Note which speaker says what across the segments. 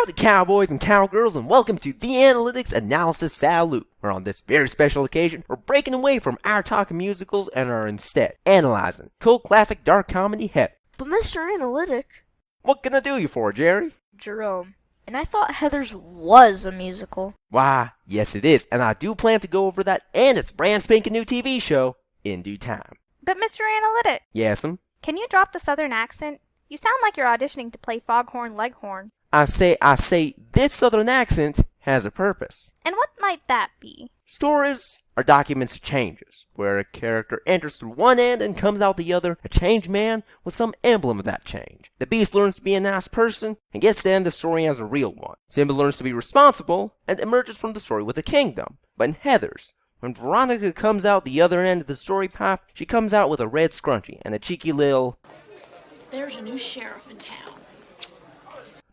Speaker 1: Howdy cowboys and cowgirls, and welcome to the Analytics Analysis Salute, where on this very special occasion, we're breaking away from our talk of musicals and are instead analyzing cult classic dark comedy Heather.
Speaker 2: But Mr. Analytic...
Speaker 1: What can I do you for, Jerry?
Speaker 2: Jerome, and I thought Heathers was a musical.
Speaker 1: Why, yes it is, and I do plan to go over that and its brand spanking new TV show in due time.
Speaker 3: But Mr. Analytic,
Speaker 1: Yes'm?
Speaker 3: can you drop the southern accent? You sound like you're auditioning to play Foghorn Leghorn.
Speaker 1: I say, this southern accent has a purpose.
Speaker 3: And what might that be?
Speaker 1: Stories are documents of changes, where a character enters through one end and comes out the other, a changed man with some emblem of that change. The beast learns to be a nice person and gets to end the story as a real one. Simba learns to be responsible and emerges from the story with a kingdom. But in Heathers, when Veronica comes out the other end of the story pipe, she comes out with a red scrunchie and a cheeky lil...
Speaker 4: There's a new sheriff in town.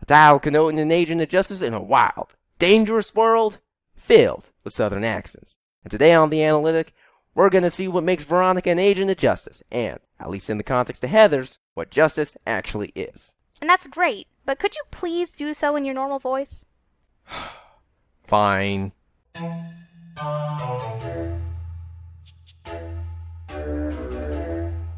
Speaker 1: A dial connoting an agent of justice in a wild, dangerous world filled with southern accents. And today on The Analytic, we're going to see what makes Veronica an agent of justice, and, at least in the context of Heathers, what justice actually is.
Speaker 3: And that's great, but could you please do so in your normal voice?
Speaker 1: Fine.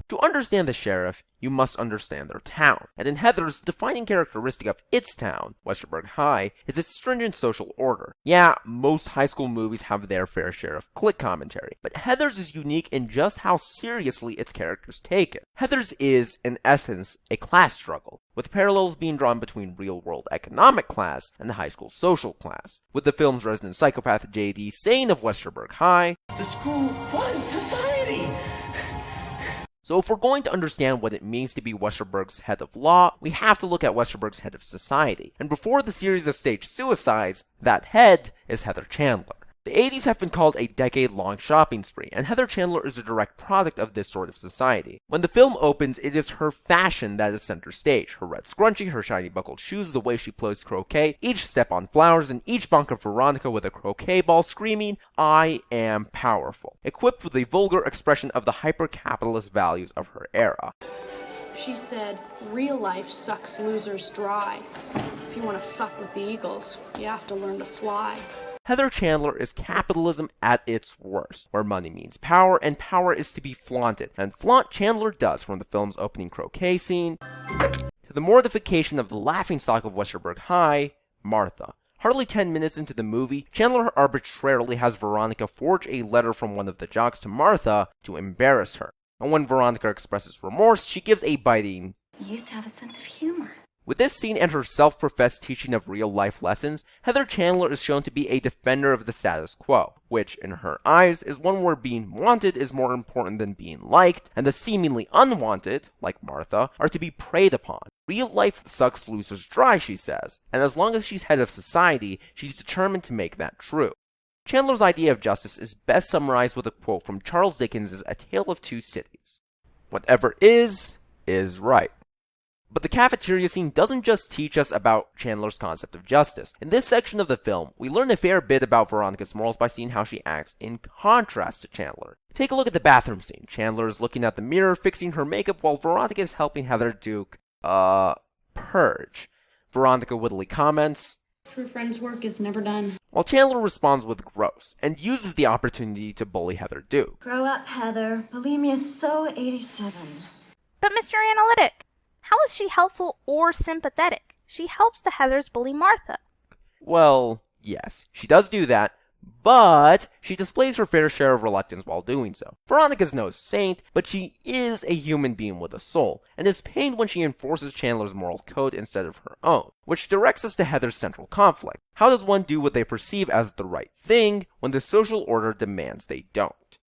Speaker 1: To understand the sheriff, you must understand their town. And in Heathers, the defining characteristic of its town, Westerburg High, is its stringent social order. Yeah, most high school movies have their fair share of clique commentary, but Heathers is unique in just how seriously its characters take it. Heathers is, in essence, a class struggle, with parallels being drawn between real-world economic class and the high school social class, with the film's resident psychopath J.D. saying of Westerburg High,
Speaker 5: "The school was society."
Speaker 1: So if we're going to understand what it means to be Westerburg's head of law, we have to look at Westerburg's head of society. And before the series of staged suicides, that head is Heather Chandler. The 80s have been called a decade-long shopping spree, and Heather Chandler is a direct product of this sort of society. When the film opens, it is her fashion that is center stage. Her red scrunchie, her shiny buckled shoes, the way she plays croquet, each step on flowers, and each bunk of Veronica with a croquet ball screaming, "I am powerful," equipped with a vulgar expression of the hyper-capitalist values of her era.
Speaker 4: She said, real life sucks losers dry. If you want to fuck with the Eagles, you have to learn to fly.
Speaker 1: Heather Chandler is capitalism at its worst, where money means power, and power is to be flaunted, and flaunt Chandler does from the film's opening croquet scene to the mortification of the laughingstock of Westerburg High, Martha. Hardly 10 minutes into the movie, Chandler arbitrarily has Veronica forge a letter from one of the jocks to Martha to embarrass her, and when Veronica expresses remorse, she gives a biting,
Speaker 6: "You used to have a sense of humor."
Speaker 1: With this scene and her self-professed teaching of real-life lessons, Heather Chandler is shown to be a defender of the status quo, which, in her eyes, is one where being wanted is more important than being liked, and the seemingly unwanted, like Martha, are to be preyed upon. Real life sucks losers dry, she says, and as long as she's head of society, she's determined to make that true. Chandler's idea of justice is best summarized with a quote from Charles Dickens' A Tale of Two Cities. "Whatever is right." But the cafeteria scene doesn't just teach us about Chandler's concept of justice. In this section of the film, we learn a fair bit about Veronica's morals by seeing how she acts in contrast to Chandler. Take a look at the bathroom scene. Chandler is looking at the mirror, fixing her makeup, while Veronica is helping Heather Duke, purge. Veronica wittily comments,
Speaker 4: True friends' work is never done.
Speaker 1: while Chandler responds with gross, and uses the opportunity to bully Heather Duke.
Speaker 6: Grow up, Heather. Bulimia is so 87.
Speaker 3: But Mr. Analytic, how is she helpful or sympathetic? She helps the Heathers bully Martha.
Speaker 1: Well, yes, she does do that, but she displays her fair share of reluctance while doing so. Veronica's no saint, but she is a human being with a soul, and is pained when she enforces Chandler's moral code instead of her own, which directs us to Heather's central conflict. How does one do what they perceive as the right thing when the social order demands they don't?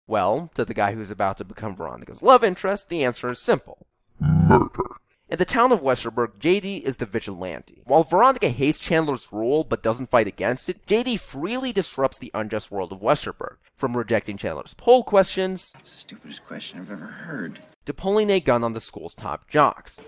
Speaker 1: Well, to the guy who's about to become Veronica's love interest, the answer is simple. Murder. In the town of Westerburg, JD is the vigilante. While Veronica hates Chandler's rule but doesn't fight against it, JD freely disrupts the unjust world of Westerburg, from rejecting Chandler's poll questions,
Speaker 5: That's the stupidest question I've ever heard.
Speaker 1: to pulling a gun on the school's top jocks.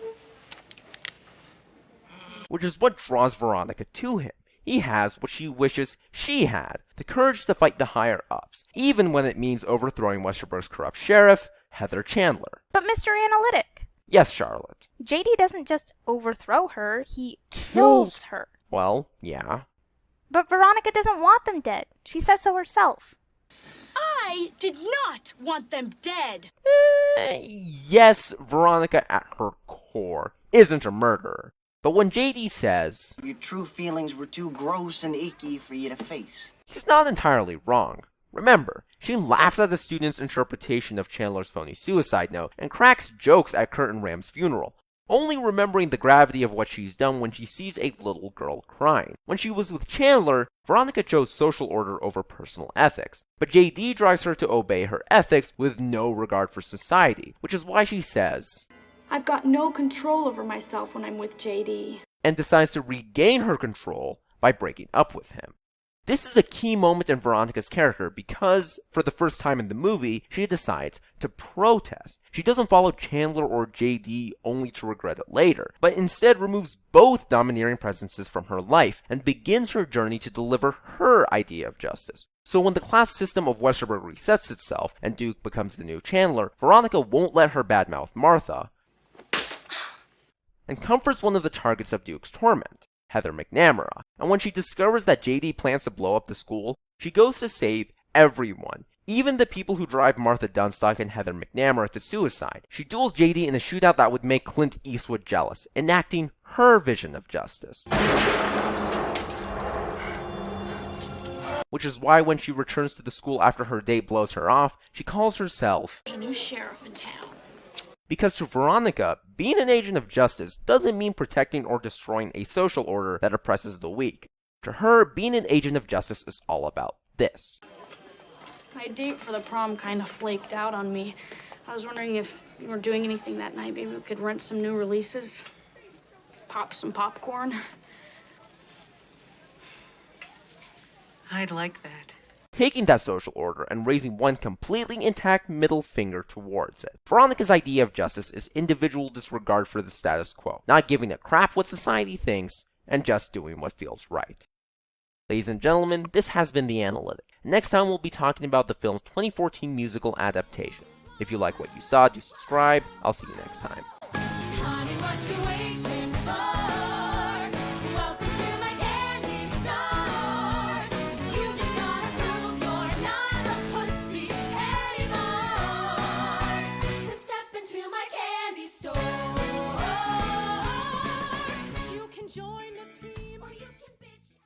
Speaker 1: Which is what draws Veronica to him. He has what she wishes she had, the courage to fight the higher-ups, even when it means overthrowing Westerburg's corrupt sheriff, Heather Chandler.
Speaker 3: But Mr. Analytic,
Speaker 1: Yes, Charlotte.
Speaker 3: JD doesn't just overthrow her, he kills her.
Speaker 1: Well, yeah.
Speaker 3: But Veronica doesn't want them dead. She says so herself.
Speaker 4: I did not want them dead.
Speaker 1: Yes, Veronica at her core isn't a murderer. But when JD says
Speaker 7: Your true feelings were too gross and icky for you to face.
Speaker 1: he's not entirely wrong. Remember, she laughs at the student's interpretation of Chandler's phony suicide note and cracks jokes at Kurt and Ram's funeral, only remembering the gravity of what she's done when she sees a little girl crying. When she was with Chandler, Veronica chose social order over personal ethics, but JD drives her to obey her ethics with no regard for society, which is why she says,
Speaker 4: I've got no control over myself when I'm with JD.
Speaker 1: and decides to regain her control by breaking up with him. This is a key moment in Veronica's character because, for the first time in the movie, she decides to protest. She doesn't follow Chandler or JD only to regret it later, but instead removes both domineering presences from her life and begins her journey to deliver her idea of justice. So when the class system of Westerberg resets itself and Duke becomes the new Chandler, Veronica won't let her badmouth Martha and comforts one of the targets of Duke's torment, Heather McNamara, and when she discovers that JD plans to blow up the school, she goes to save everyone, even the people who drive Martha Dunstock and Heather McNamara to suicide. She duels JD in a shootout that would make Clint Eastwood jealous, enacting her vision of justice. Which is why when she returns to the school after her date blows her off, she calls herself
Speaker 4: There's a new sheriff in town.
Speaker 1: because to Veronica, being an agent of justice doesn't mean protecting or destroying a social order that oppresses the weak. To her, being an agent of justice is all about this.
Speaker 4: My date for the prom kind of flaked out on me. I was wondering if you were doing anything that night. Maybe we could rent some new releases, pop some popcorn.
Speaker 7: I'd like that.
Speaker 1: Taking that social order and raising one completely intact middle finger towards it. Veronica's idea of justice is individual disregard for the status quo, not giving a crap what society thinks, and just doing what feels right. Ladies and gentlemen, this has been The Analytic. Next time we'll be talking about the film's 2014 musical adaptation. If you like what you saw, do subscribe. I'll see you next time.
Speaker 8: Honey, what you waiting